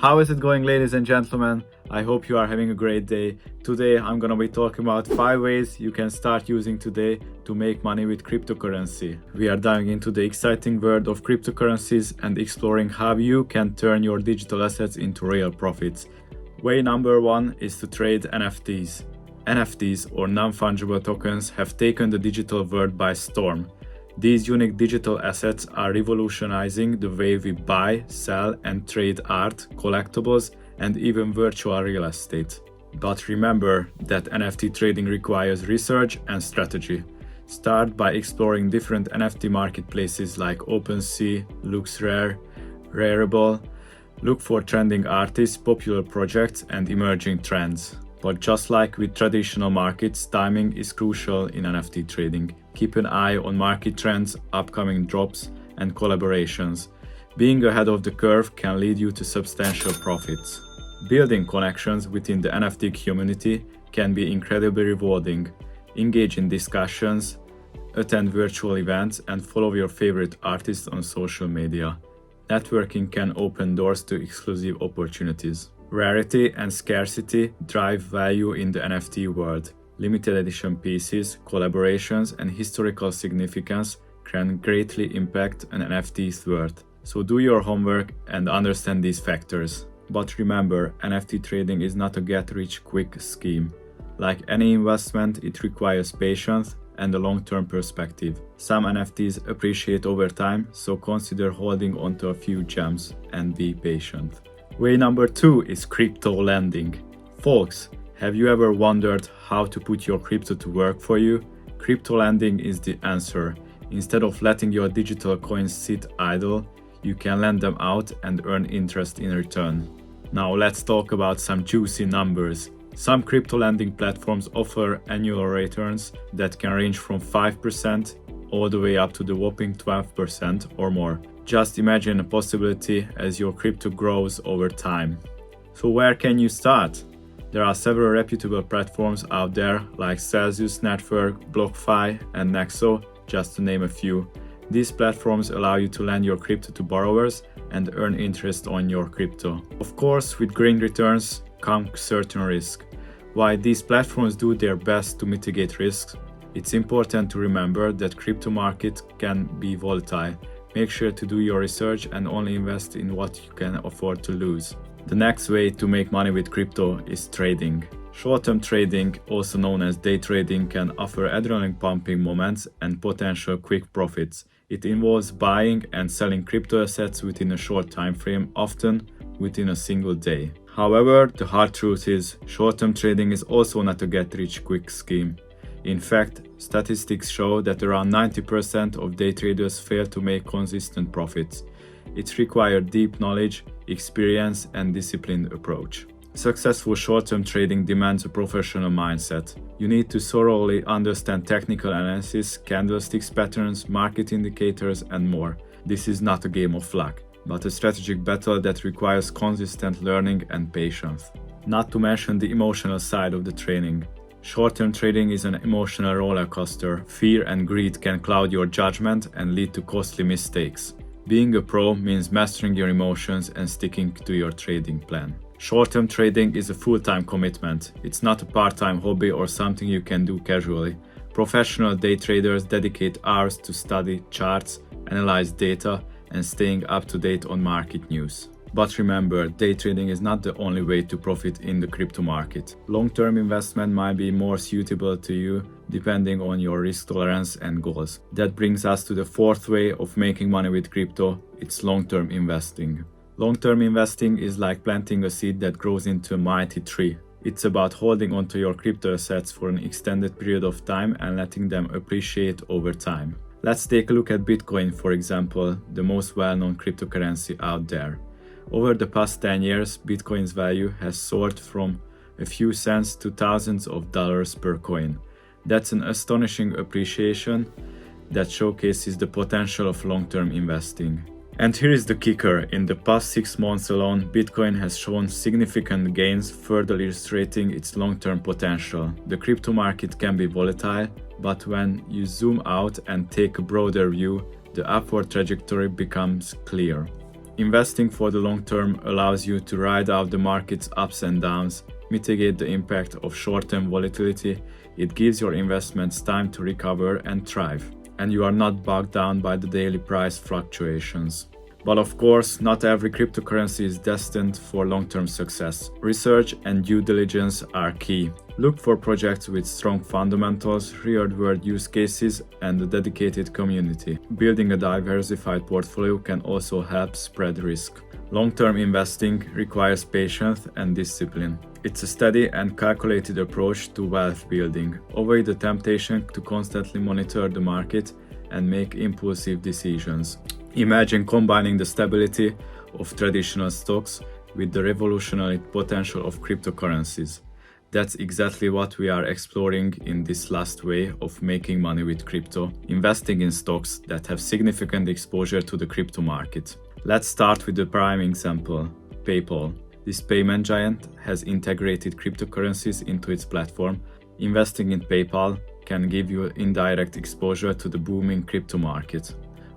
How is it going, ladies and gentlemen? I hope you are having a great day. Today I'm gonna be talking about 5 ways you can start using today to make money with cryptocurrency. We are diving into the exciting world of cryptocurrencies and exploring how you can turn your digital assets into real profits. Way number 1 is to trade NFTs. NFTs, or non-fungible tokens, have taken the digital world by storm. These unique digital assets are revolutionizing the way we buy, sell, and trade art, collectibles, and even virtual real estate. But remember that NFT trading requires research and strategy. Start by exploring different NFT marketplaces like OpenSea, LooksRare, Rarible. Look for trending artists, popular projects, and emerging trends. But just like with traditional markets, timing is crucial in NFT trading. Keep an eye on market trends, upcoming drops, and collaborations. Being ahead of the curve can lead you to substantial profits. Building connections within the NFT community can be incredibly rewarding. Engage in discussions, attend virtual events, and follow your favorite artists on social media. Networking can open doors to exclusive opportunities. Rarity and scarcity drive value in the NFT world. Limited edition pieces, collaborations, and historical significance can greatly impact an NFT's worth. So do your homework and understand these factors. But remember, NFT trading is not a get-rich-quick scheme. Like any investment, it requires patience and a long-term perspective. Some NFTs appreciate over time, so consider holding onto a few gems and be patient. Way number 2 is crypto lending. Folks, have you ever wondered how to put your crypto to work for you? Crypto lending is the answer. Instead of letting your digital coins sit idle, you can lend them out and earn interest in return. Now let's talk about some juicy numbers. Some crypto lending platforms offer annual returns that can range from 5% all the way up to the whopping 12% or more. Just imagine a possibility as your crypto grows over time. So where can you start? There are several reputable platforms out there like Celsius Network, BlockFi, and Nexo, just to name a few. These platforms allow you to lend your crypto to borrowers and earn interest on your crypto. Of course, with green returns come certain risks. While these platforms do their best to mitigate risks, it's important to remember that crypto market can be volatile. Make sure to do your research and only invest in what you can afford to lose. The next way to make money with crypto is trading. Short-term trading, also known as day trading, can offer adrenaline-pumping moments and potential quick profits. It involves buying and selling crypto assets within a short time frame, often within a single day. However, the hard truth is, short-term trading is also not a get-rich-quick scheme. In fact, statistics show that around 90% of day traders fail to make consistent profits. It requires deep knowledge, experience, and disciplined approach. Successful short-term trading demands a professional mindset. You need to thoroughly understand technical analysis, candlesticks patterns, market indicators, and more. This is not a game of luck, but a strategic battle that requires consistent learning and patience. Not to mention the emotional side of the trading. Short-term trading is an emotional roller coaster. Fear and greed can cloud your judgment and lead to costly mistakes. Being a pro means mastering your emotions and sticking to your trading plan. Short-term trading is a full-time commitment. It's not a part-time hobby or something you can do casually. Professional day traders dedicate hours to study charts, analyze data, and staying up to date on market news. But remember, day trading is not the only way to profit in the crypto market. Long-term investment might be more suitable to you depending on your risk tolerance and goals. That brings us to the 4th way of making money with crypto. It's long-term investing. Long-term investing is like planting a seed that grows into a mighty tree. It's about holding onto your crypto assets for an extended period of time and letting them appreciate over time. Let's take a look at Bitcoin, for example, the most well-known cryptocurrency out there. Over the past 10 years, Bitcoin's value has soared from a few cents to thousands of dollars per coin. That's an astonishing appreciation that showcases the potential of long-term investing. And here is the kicker. In the past 6 months alone, Bitcoin has shown significant gains, further illustrating its long-term potential. The crypto market can be volatile, but when you zoom out and take a broader view, the upward trajectory becomes clear. Investing for the long term allows you to ride out the market's ups and downs, mitigate the impact of short-term volatility. It gives your investments time to recover and thrive, and you are not bogged down by the daily price fluctuations. But of course, not every cryptocurrency is destined for long-term success. Research and due diligence are key. Look for projects with strong fundamentals, real-world use cases, and a dedicated community. Building a diversified portfolio can also help spread risk. Long-term investing requires patience and discipline. It's a steady and calculated approach to wealth building. Avoid the temptation to constantly monitor the market and make impulsive decisions. Imagine combining the stability of traditional stocks with the revolutionary potential of cryptocurrencies. That's exactly what we are exploring in this last way of making money with crypto, investing in stocks that have significant exposure to the crypto market. Let's start with the prime example, PayPal. This payment giant has integrated cryptocurrencies into its platform. Investing in PayPal can give you indirect exposure to the booming crypto market.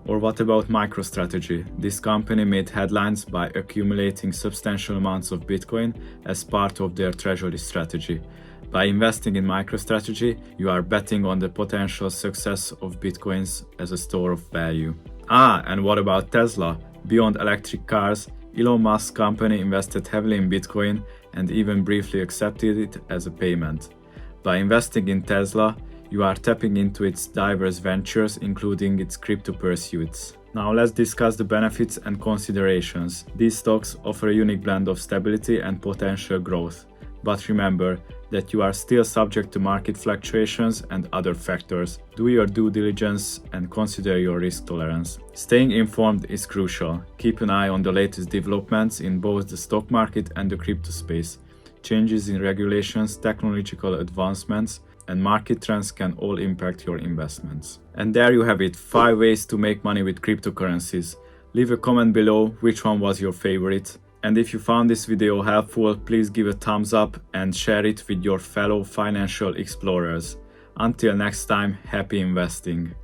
Or what about MicroStrategy? This company made headlines by accumulating substantial amounts of Bitcoin as part of their treasury strategy. By investing in MicroStrategy, you are betting on the potential success of Bitcoins as a store of value. And what about Tesla? Beyond electric cars, Elon Musk's company invested heavily in Bitcoin and even briefly accepted it as a payment. By investing in Tesla, you are tapping into its diverse ventures, including its crypto pursuits. Now let's discuss the benefits and considerations. These stocks offer a unique blend of stability and potential growth. But remember that you are still subject to market fluctuations and other factors. Do your due diligence and consider your risk tolerance. Staying informed is crucial. Keep an eye on the latest developments in both the stock market and the crypto space. Changes in regulations, technological advancements, and market trends can all impact your investments. And there you have it, 5 ways to make money with cryptocurrencies. Leave a comment below which one was your favorite. And if you found this video helpful, please give a thumbs up and share it with your fellow financial explorers. Until next time, happy investing!